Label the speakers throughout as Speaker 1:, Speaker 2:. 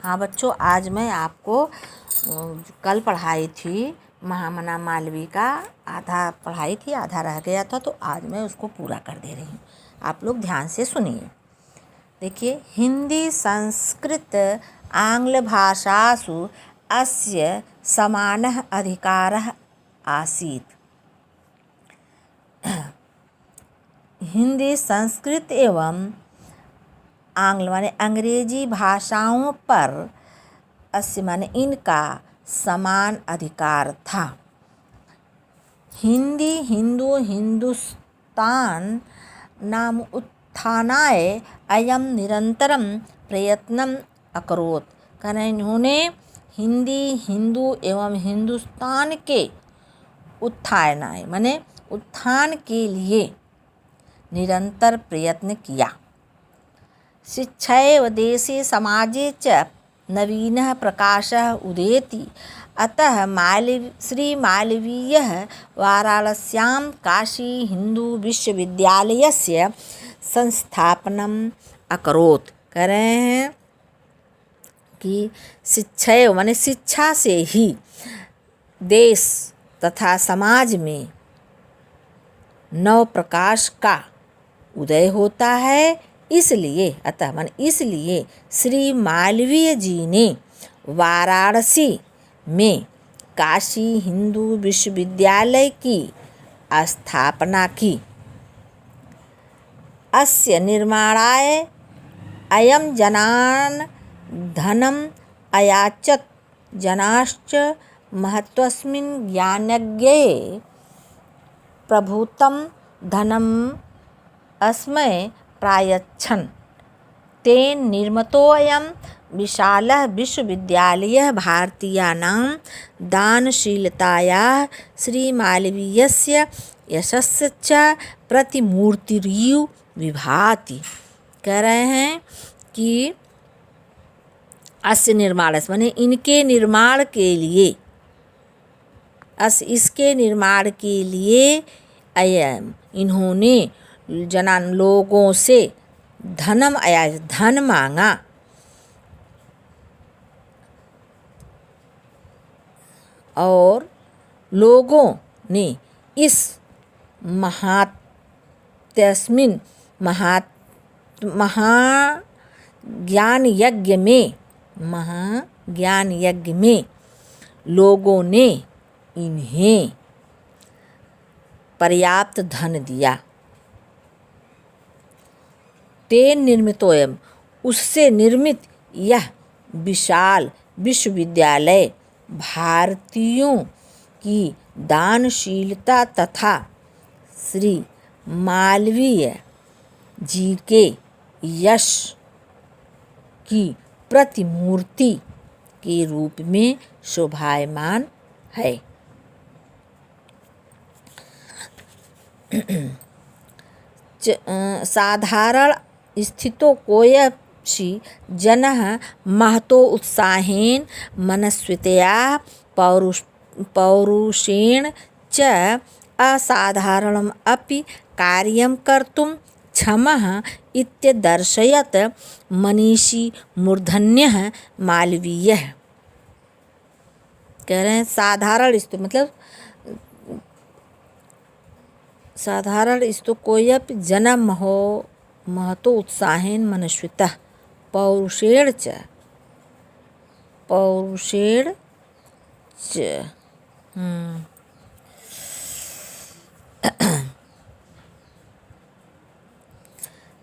Speaker 1: हाँ बच्चों, आज मैं आपको कल पढ़ाई थी महामना मालवीय का आधा पढ़ाई थी, आधा रह गया था, तो आज मैं उसको पूरा कर दे रही हूँ। आप लोग ध्यान से सुनिए। देखिए, हिंदी संस्कृत आंग्ल भाषासु अस्य समानः अधिकारः आसीत्। हिंदी संस्कृत एवं आंग्ल माने अंग्रेजी भाषाओं पर अस्य माने इनका समान अधिकार था। हिंदी हिंदू हिंदुस्तान नाम उत्थानाय अयम निरंतरम प्रयत्नम अकरोत्। कारण इन्होंने हिंदी हिंदू एवं हिंदुस्तान के उत्थानाय माने उत्थान के लिए निरंतर प्रयत्न किया। शिक्षैव देशे समाजे च नवीनः प्रकाशः उदेति। अतः श्री मालवीयः वाराणस्यां काशी हिंदू विश्वविद्यालयस्य संस्थापनम् अकरोत्। कह रहे हैं कि शिक्षैव माने शिक्षा से ही देश तथा समाज में नव प्रकाश का उदय होता है। इसलिए अतः मान इसलिए श्री मालवीय जी ने वाराणसी में काशी हिंदू विश्वविद्यालय की स्थापना की। अस्य निर्माणाय अयं जनान् धनम् अयाचत। जनाश्च महत्वस्मिन् ज्ञानज्ञे प्रभूतं धनम् अस्मै प्रायच्छन्। तेन निर्मितोऽयं विशालः विश्वविद्यालयः भारतीयानां दानशीलतायाः श्रीमालवीयस्य यशस्य प्रतिमूर्तिरिव विभाति। कह रहे हैं कि अस्य निर्माण माने इनके निर्माण के लिए इसके निर्माण के लिए अयम इन्होंने जनान लोगों से धनम आया धन मांगा और लोगों ने इस महाज्ञान यज्ञ में लोगों ने इन्हें पर्याप्त धन दिया। तेन निर्मितोयम उससे निर्मित यह विशाल विश्वविद्यालय भारतीयों की दानशीलता तथा श्री मालवीय जी के यश की प्रतिमूर्ति के रूप में शोभायमान है। साधारण स्थितो कोऽपि जनः महतो उत्साहेन मनस्वितया पौरुषेण च असाधारणम् अपि कार्यं कर्तुं क्षमः इत्यदर्शयत् मनीषी मूर्धन्यः मालवीयः। कह रहे हैं साधारण स्थिति मतलब साधारण स्तु कोऽपि जनः महतो उत्साहेन मनस्वितः पौरुषेण च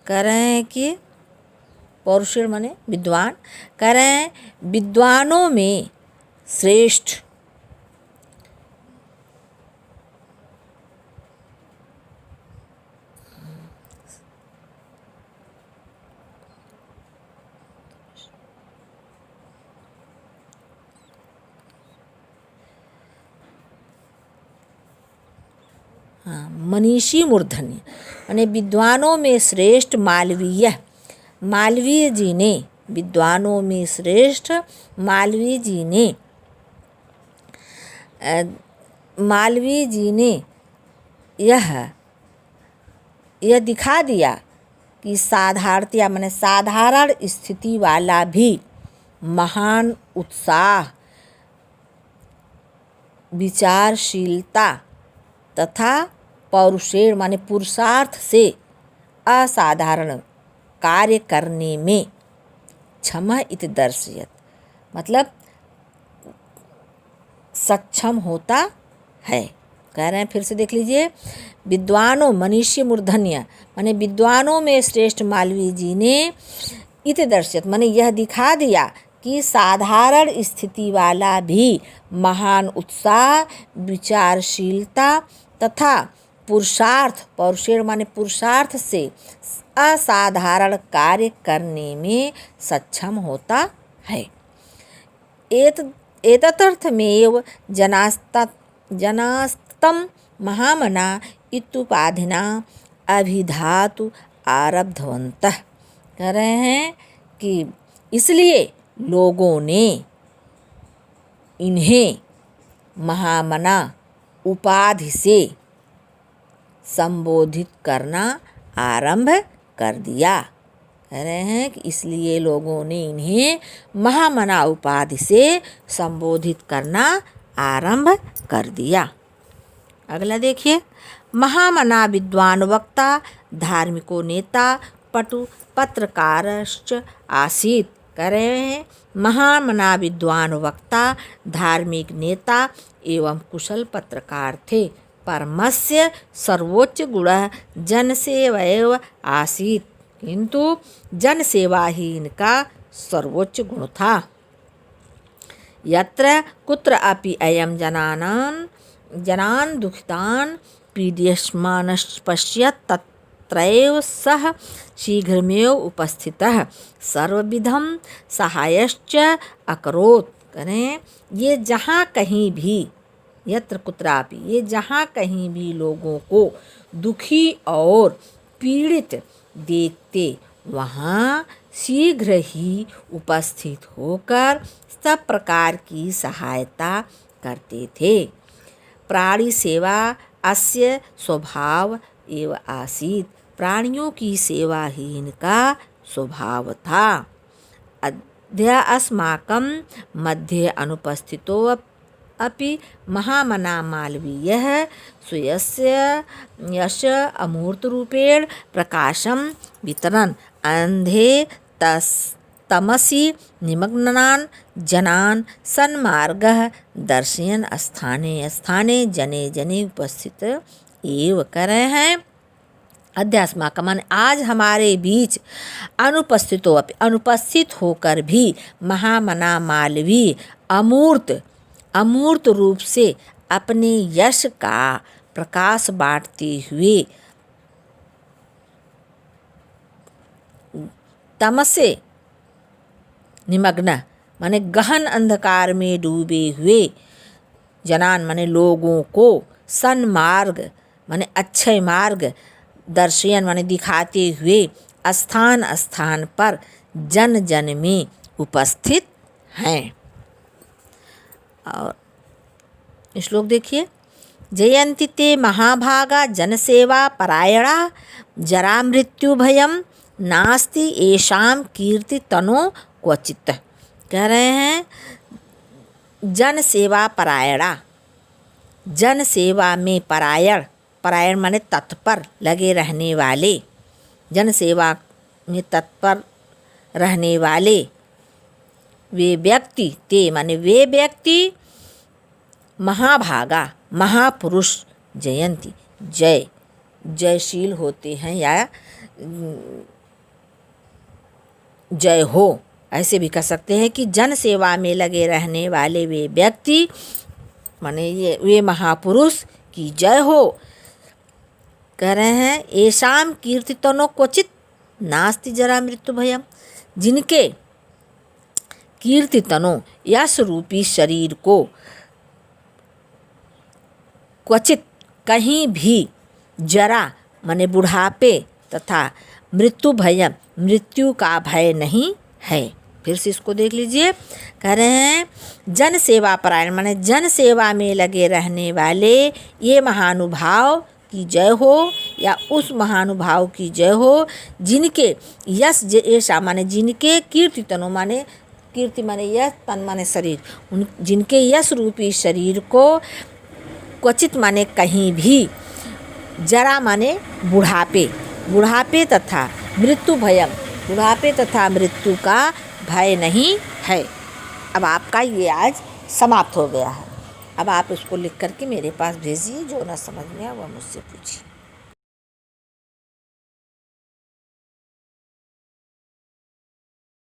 Speaker 1: कह रहे हैं कि पौरुषेण माने विद्वान। कह रहे हैं विद्वानों में श्रेष्ठ मनीषी मूर्धन्य यानी विद्वानों में श्रेष्ठ मालवीय जी ने विद्वानों में श्रेष्ठ मालवीय जी ने यह दिखा दिया कि साधारण स्थिति वाला भी महान उत्साह, विचारशीलता तथा पौरुषेण माने पुरुषार्थ से असाधारण कार्य करने में क्षमः इति दर्शयत, मतलब सक्षम होता है। कह रहे हैं, फिर से देख लीजिए। विद्वानों मनीषी मूर्धन्य माने विद्वानों में श्रेष्ठ मालवीय जी ने इति दर्शयत माने यह दिखा दिया कि साधारण स्थिति वाला भी महान उत्साह, विचारशीलता तथा पुरुषार्थ, पौरुषेण माने पुरुषार्थ से असाधारण कार्य करने में सक्षम होता है। एतदर्थमेव जनास्तम महामना इत्युपाधिना अभिधातु आरब्धवन्तः। कह रहे हैं कि इसलिए लोगों ने इन्हें महामना उपाधि से संबोधित करना आरंभ कर दिया। कह रहे हैं कि इसलिए लोगों ने इन्हें महामना उपाधि से संबोधित करना आरंभ कर दिया। अगला देखिए। महामना विद्वान वक्ता धार्मिको नेता पटु पत्रकारश्च आसीत्। कह रहे हैं महामना विद्वान वक्ता धार्मिक नेता एवं कुशल पत्रकार थे। परमस्य सर्वोच्च गुणः जनसेवैव आसीत्, किंतु जनसेवा ही इनका सर्वोच्च गुण था। यत्र कुत्र अपि अयं जनान् दुखितान् पीड्यमानश्च तत्रैव सः शीघ्रमेव उपस्थितः सर्वविधं सहायश्च अकरोत्। करें ये जहाँ कहीं भी, यत्र कुत्रापि, ये जहाँ कहीं भी लोगों को दुखी और पीड़ित देखते वहाँ शीघ्र ही उपस्थित होकर सब प्रकार की सहायता करते थे। प्राणी सेवा अस्य स्वभाव एव आसीत्। प्राणियों की सेवा ही इनका स्वभाव था। अद्य अस्माकं मध्ये अनुपस्थितो अपि महामना मालवीयः स्वस्य यश अमूर्तरूपेण प्रकाशं वितरन् अंधे तमसि निमग्नान् जनान् सन्मार्गः दर्शयन् स्थाने स्थाने जने जने उपस्थित एव। कर रहे हैं अध्यात्मा का मन आज हमारे बीच अनुपस्थित होकर भी महामना मालवीय अमूर्त रूप से अपने यश का प्रकाश बांटते हुए तमसे निमग्न माने गहन अंधकार में डूबे हुए जनान माने लोगों को सन्मार्ग माने अच्छे मार्ग दर्शयन माने दिखाते हुए स्थान स्थान पर जन जन में उपस्थित हैं। और श्लोक देखिए। जयन्ति ते महाभागा जनसेवा परायणा जरा मृत्यु भयम नास्ति येषां कीर्ति तनो क्वचित्। कह रहे हैं जन सेवा परायणा, जन सेवा में परायण माने तत्पर लगे रहने वाले, जन सेवा में तत्पर रहने वाले वे व्यक्ति ते माने वे व्यक्ति महाभागा महापुरुष जयंती जयशील होते हैं या जय हो, ऐसे भी कह सकते हैं कि जन सेवा में लगे रहने वाले वे व्यक्ति माने ये वे महापुरुष की जय हो। कह रहे हैं येषां कीर्तितनो क्वचित् नास्ति जरा मृत्यु भयम, जिनके कीर्तितनों यश रूपी शरीर को क्वचित कहीं भी जरा माने बुढ़ापे तथा मृत्यु भयम मृत्यु का भय नहीं है। फिर से इसको देख लीजिए। कह रहे हैं जन सेवा परायण माने जन सेवा में लगे रहने वाले ये महानुभाव की जय हो या उस महानुभाव की जय हो जिनके यश ऐसा माने जिनके कीर्तितनों माने कीर्ति माने यश, तन माने शरीर, उन जिनके यश रूपी शरीर को क्वचित माने कहीं भी, जरा माने बुढ़ापे तथा मृत्यु भयम, बुढ़ापे तथा मृत्यु का भय नहीं है। अब आपका ये आज समाप्त हो गया है। अब आप उसको लिख करके मेरे पास भेजिए, जो ना समझ में आए वह मुझसे पूछिए।